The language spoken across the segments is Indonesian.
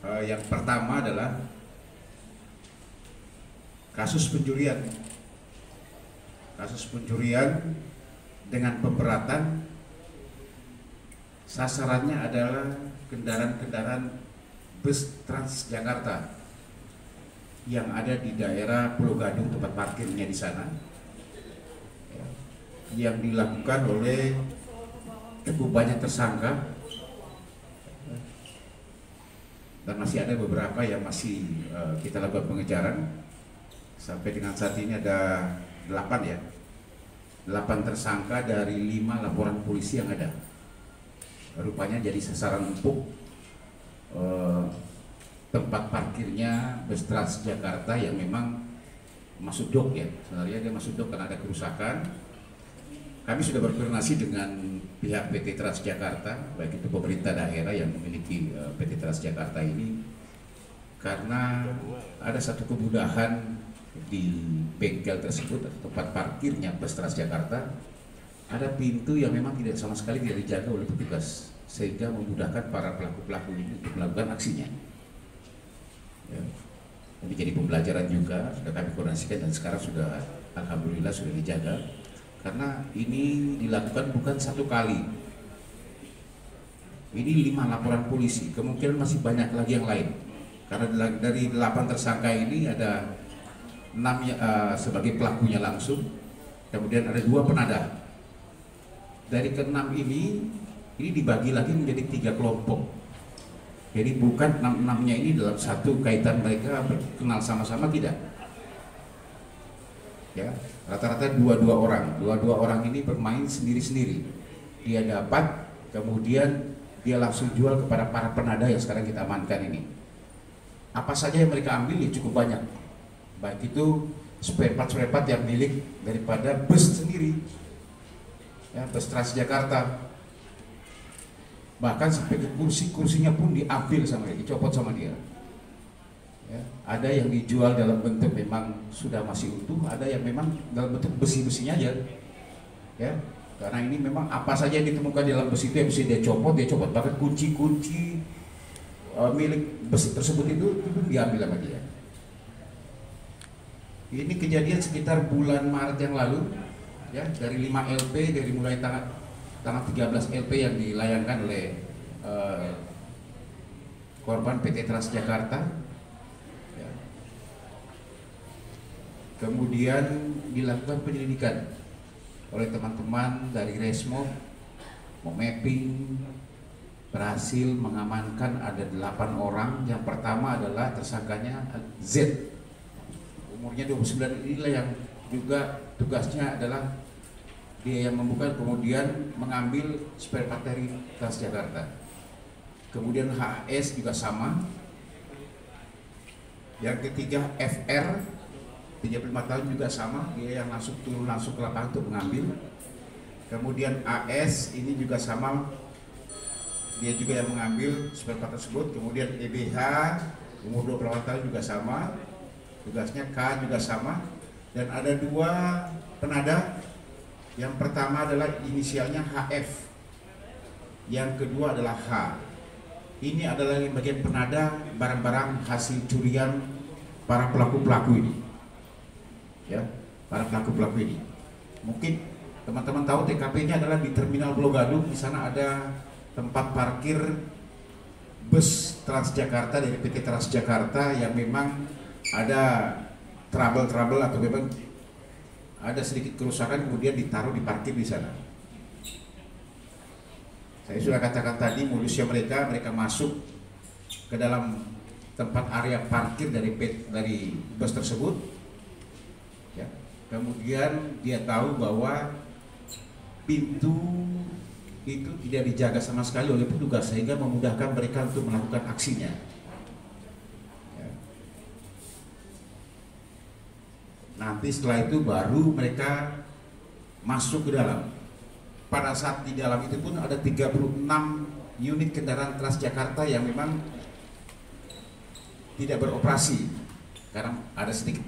Yang pertama adalah kasus pencurian. Kasus pencurian dengan pemberatan, sasarannya adalah kendaraan-kendaraan bus Transjakarta yang ada di daerah Pulau Gadung, tempat parkirnya di sana, yang dilakukan oleh cukup banyak tersangka, dan masih ada beberapa yang masih kita lakukan pengejaran. Sampai dengan saat ini ada 8 ya, 8 tersangka dari 5 laporan polisi yang ada. Rupanya jadi sasaran empuk tempat parkirnya bus Transjakarta yang memang masuk dok ya. Sebenarnya dia masuk dok karena ada kerusakan. Kami sudah berkoordinasi dengan pihak PT Transjakarta, baik itu pemerintah daerah yang memiliki PT Transjakarta ini, karena ada satu kemudahan di bengkel tersebut atau tempat parkirnya bus Transjakarta, ada pintu yang memang tidak sama sekali tidak dijaga oleh petugas, sehingga memudahkan para pelaku-pelaku ini untuk melakukan aksinya. Ya. Ini jadi pembelajaran juga, sudah kami koordinasikan dan sekarang sudah alhamdulillah sudah dijaga, karena ini dilakukan bukan satu kali. Ini 5 laporan polisi, kemungkinan masih banyak lagi yang lain, karena dari 8 tersangka ini ada 6 sebagai pelakunya langsung, kemudian ada 2 penadah. Dari ke-6 ini dibagi lagi menjadi 3 kelompok. Jadi bukan 6-6-nya ini dalam satu kaitan mereka kenal sama-sama, tidak. Ya, rata-rata 2-2 orang. 2-2 orang ini bermain sendiri-sendiri. Dia dapat, kemudian dia langsung jual kepada para penadah yang sekarang kita amankan ini. Apa saja yang mereka ambil ya cukup banyak. Baik itu spare part yang milik daripada bus sendiri, ya, bus Transjakarta, bahkan sampai ke kursinya pun diambil sama dia, dicopot sama dia. Ya, ada yang dijual dalam bentuk memang sudah masih utuh, ada yang memang dalam bentuk besi-besinya aja, ya, karena ini memang apa saja yang ditemukan di dalam besi itu yang bisa dia copot, bahkan kunci-kunci milik besi tersebut itu diambil sama dia. Ini kejadian sekitar bulan Maret yang lalu, ya, dari 5 LP, dari mulai tanggal 13 LP yang dilayangkan oleh korban PT Transjakarta, ya. Kemudian dilakukan penyelidikan oleh teman-teman dari Resmo, mapping, berhasil mengamankan ada 8 orang. Yang pertama adalah tersangkanya Z, umurnya 29, inilah yang juga tugasnya adalah dia yang membuka, kemudian mengambil spare part dari Transjakarta. Kemudian HS juga sama. Yang ketiga FR, 35 tahun juga sama, dia yang turun langsung ke lapangan untuk mengambil. Kemudian AS ini juga sama, dia juga yang mengambil spare part tersebut. Kemudian EBH, umur 28 tahun juga sama, tugasnya K juga sama. Dan ada 2 penadah. Yang pertama adalah inisialnya HF, yang kedua adalah H. Ini adalah bagian penadah barang-barang hasil curian para pelaku-pelaku ini, ya, para pelaku-pelaku ini. Mungkin teman-teman tahu TKP-nya adalah di Terminal Pulau Gadung. Di sana ada tempat parkir bus Transjakarta dari PT Transjakarta yang memang ada trouble atau memang ada sedikit kerusakan, kemudian ditaruh di parkir di sana. Saya sudah katakan tadi modusnya mereka masuk ke dalam tempat area parkir dari bus tersebut, ya. Kemudian dia tahu bahwa pintu itu tidak dijaga sama sekali oleh petugas, sehingga memudahkan mereka untuk melakukan aksinya. Nanti setelah itu baru mereka masuk ke dalam. Pada saat di dalam itu pun ada 36 unit kendaraan Transjakarta yang memang tidak beroperasi karena ada sedikit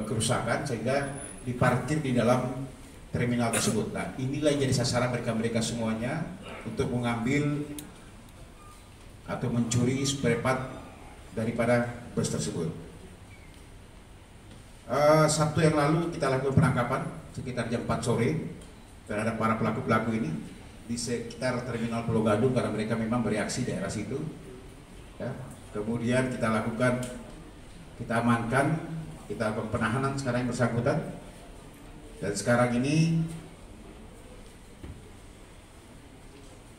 kerusakan, sehingga diparkir di dalam terminal tersebut. Nah, inilah yang jadi sasaran mereka semuanya untuk mengambil atau mencuri spare part daripada bus tersebut. Sabtu yang lalu kita lakukan penangkapan sekitar jam 4 sore terhadap para pelaku-pelaku ini di sekitar Terminal Pulau Gadung karena mereka memang bereaksi daerah situ. Ya. Kemudian kita amankan, kita lakukan penahanan sekarang yang bersangkutan. Dan sekarang ini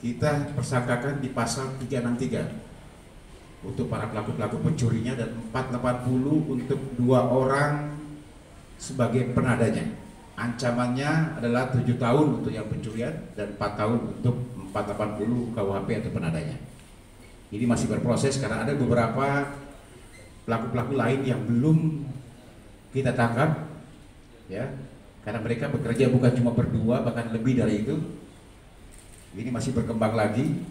kita persangkakan di pasal 363 untuk para pelaku-pelaku pencurinya dan 480 untuk 2 orang sebagai penadanya. Ancamannya adalah 7 tahun untuk yang pencurian dan 4 tahun untuk 480 KUHP atau penadanya. Ini masih berproses karena ada beberapa pelaku-pelaku lain yang belum kita tangkap, ya, karena mereka bekerja bukan cuma berdua, bahkan lebih dari itu. Ini masih berkembang lagi,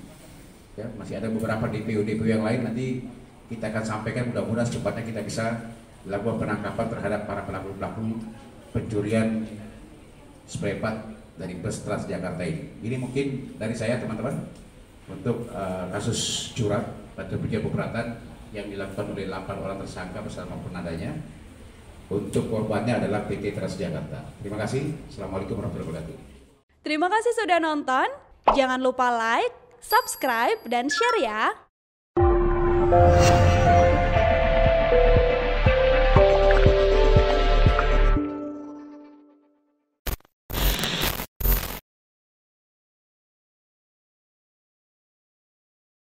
ya, masih ada beberapa DPO yang lain. Nanti kita akan sampaikan, mudah-mudahan secepatnya kita bisa lakukan penangkapan terhadap para pelaku-pelaku pencurian spare part dari bus Transjakarta ini. Ini mungkin dari saya, teman-teman, untuk kasus curang atau penjual keberatan yang dilakukan oleh 8 orang tersangka bersama penadanya. Untuk korbannya adalah PT Transjakarta. Terima kasih. Assalamualaikum warahmatullahi wabarakatuh. Terima kasih sudah nonton. Jangan lupa like, subscribe, dan share ya.